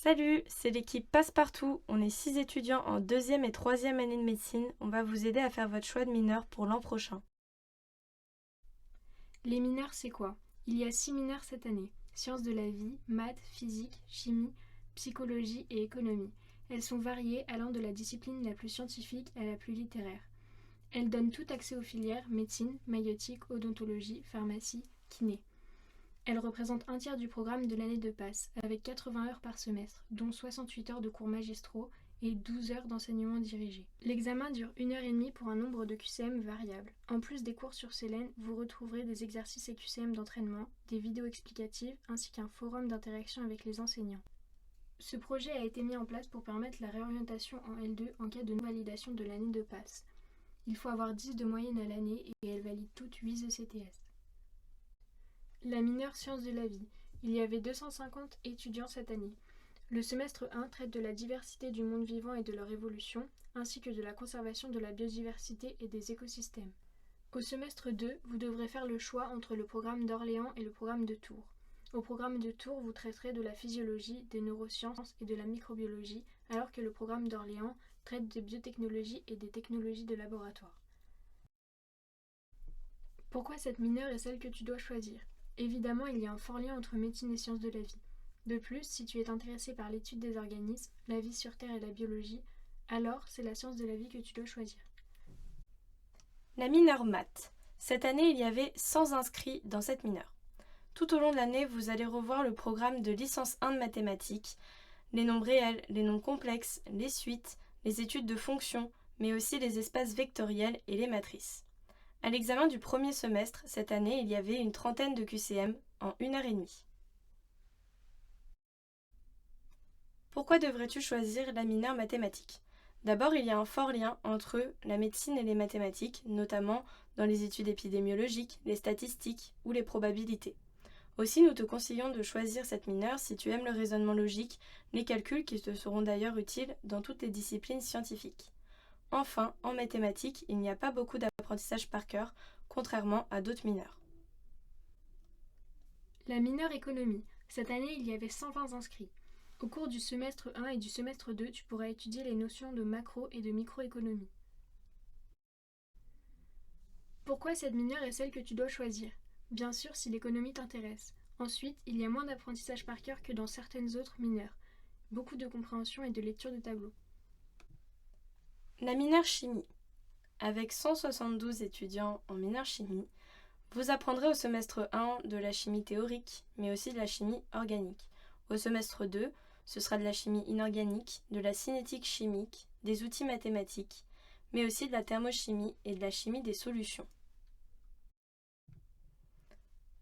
Salut, c'est l'équipe Passepartout. On est 6 étudiants en 2e et 3e année de médecine. On va vous aider à faire votre choix de mineur pour l'an prochain. Les mineurs, c'est quoi? Il y a 6 mineurs cette année. Sciences de la vie, maths, physique, chimie, psychologie et économie. Elles sont variées allant de la discipline la plus scientifique à la plus littéraire. Elles donnent tout accès aux filières médecine, maïeutique, odontologie, pharmacie, kiné. Elles représentent un tiers du programme de l'année de passe, avec 80 heures par semestre, dont 68 heures de cours magistraux et 12 heures d'enseignement dirigé. L'examen dure 1h30 pour un nombre de QCM variable. En plus des cours sur Célène, vous retrouverez des exercices et QCM d'entraînement, des vidéos explicatives ainsi qu'un forum d'interaction avec les enseignants. Ce projet a été mis en place pour permettre la réorientation en L2 en cas de non-validation de l'année de passe. Il faut avoir 10 de moyenne à l'année et elles valident toutes 8 ECTS. La mineure sciences de la vie. Il y avait 250 étudiants cette année. Le semestre 1 traite de la diversité du monde vivant et de leur évolution, ainsi que de la conservation de la biodiversité et des écosystèmes. Au semestre 2, vous devrez faire le choix entre le programme d'Orléans et le programme de Tours. Au programme de Tours, vous traiterez de la physiologie, des neurosciences et de la microbiologie, alors que le programme d'Orléans traite des biotechnologies et des technologies de laboratoire. Pourquoi cette mineure est celle que tu dois choisir? Évidemment, il y a un fort lien entre médecine et sciences de la vie. De plus, si tu es intéressé par l'étude des organismes, la vie sur Terre et la biologie, alors c'est la science de la vie que tu dois choisir. La mineure maths. Cette année, il y avait 100 inscrits dans cette mineure. Tout au long de l'année, vous allez revoir le programme de licence 1 de mathématiques, les nombres réels, les nombres complexes, les suites, les études de fonctions, mais aussi les espaces vectoriels et les matrices. À l'examen du premier semestre, cette année, il y avait une trentaine de QCM en 1h30. Pourquoi devrais-tu choisir la mineure mathématiques? D'abord, il y a un fort lien entre la médecine et les mathématiques, notamment dans les études épidémiologiques, les statistiques ou les probabilités. Aussi, nous te conseillons de choisir cette mineure si tu aimes le raisonnement logique, les calculs qui te seront d'ailleurs utiles dans toutes les disciplines scientifiques. Enfin, en mathématiques, il n'y a pas beaucoup d'apprentissage par cœur, contrairement à d'autres mineurs. La mineure économie. Cette année, il y avait 120 inscrits. Au cours du semestre 1 et du semestre 2, tu pourras étudier les notions de macro et de microéconomie. Pourquoi cette mineure est celle que tu dois choisir? Bien sûr, si l'économie t'intéresse. Ensuite, il y a moins d'apprentissage par cœur que dans certaines autres mineures. Beaucoup de compréhension et de lecture de tableaux. La mineure chimie. Avec 172 étudiants en mineure chimie, vous apprendrez au semestre 1 de la chimie théorique, mais aussi de la chimie organique. Au semestre 2, ce sera de la chimie inorganique, de la cinétique chimique, des outils mathématiques, mais aussi de la thermochimie et de la chimie des solutions.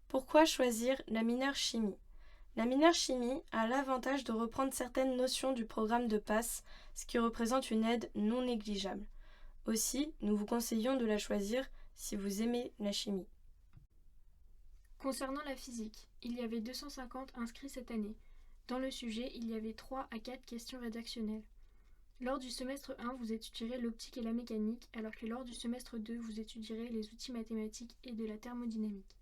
Pourquoi choisir la mineure chimie? La mineure chimie a l'avantage de reprendre certaines notions du programme de passe, ce qui représente une aide non négligeable. Aussi, nous vous conseillons de la choisir si vous aimez la chimie. Concernant la physique, il y avait 250 inscrits cette année. Dans le sujet, il y avait 3 à 4 questions rédactionnelles. Lors du semestre 1, vous étudierez l'optique et la mécanique, alors que lors du semestre 2, vous étudierez les outils mathématiques et de la thermodynamique.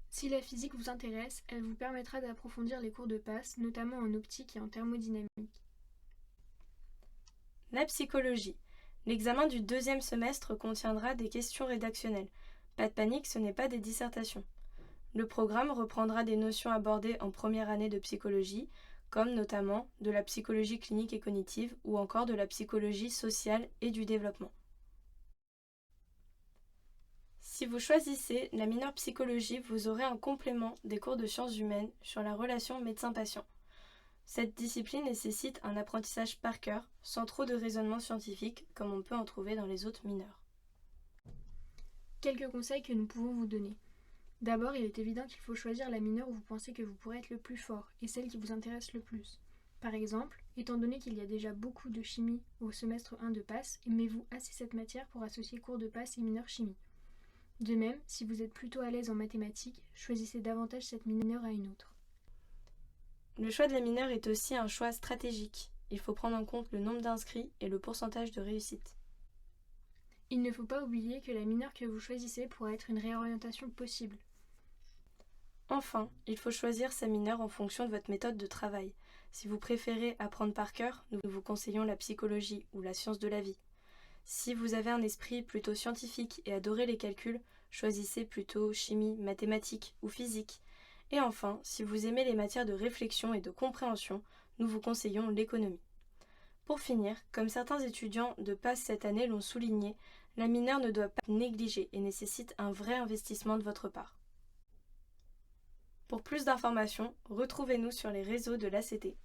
Si la physique vous intéresse, elle vous permettra d'approfondir les cours de passe, notamment en optique et en thermodynamique. La psychologie. L'examen du deuxième semestre contiendra des questions rédactionnelles. Pas de panique, ce n'est pas des dissertations. Le programme reprendra des notions abordées en première année de psychologie, comme notamment de la psychologie clinique et cognitive ou encore de la psychologie sociale et du développement. Si vous choisissez la mineure psychologie, vous aurez un complément des cours de sciences humaines sur la relation médecin-patient. Cette discipline nécessite un apprentissage par cœur, sans trop de raisonnement scientifique, comme on peut en trouver dans les autres mineurs. Quelques conseils que nous pouvons vous donner. D'abord, il est évident qu'il faut choisir la mineure où vous pensez que vous pourrez être le plus fort et celle qui vous intéresse le plus. Par exemple, étant donné qu'il y a déjà beaucoup de chimie au semestre 1 de passe, aimez-vous assez cette matière pour associer cours de passe et mineure chimie. De même, si vous êtes plutôt à l'aise en mathématiques, choisissez davantage cette mineure à une autre. Le choix de la mineure est aussi un choix stratégique. Il faut prendre en compte le nombre d'inscrits et le pourcentage de réussite. Il ne faut pas oublier que la mineure que vous choisissez pourra être une réorientation possible. Enfin, il faut choisir sa mineure en fonction de votre méthode de travail. Si vous préférez apprendre par cœur, nous vous conseillons la psychologie ou la science de la vie. Si vous avez un esprit plutôt scientifique et adorez les calculs, choisissez plutôt chimie, mathématiques ou physique. Et enfin, si vous aimez les matières de réflexion et de compréhension, nous vous conseillons l'économie. Pour finir, comme certains étudiants de PASS cette année l'ont souligné, la mineure ne doit pas être négligée et nécessite un vrai investissement de votre part. Pour plus d'informations, retrouvez-nous sur les réseaux de l'ACT.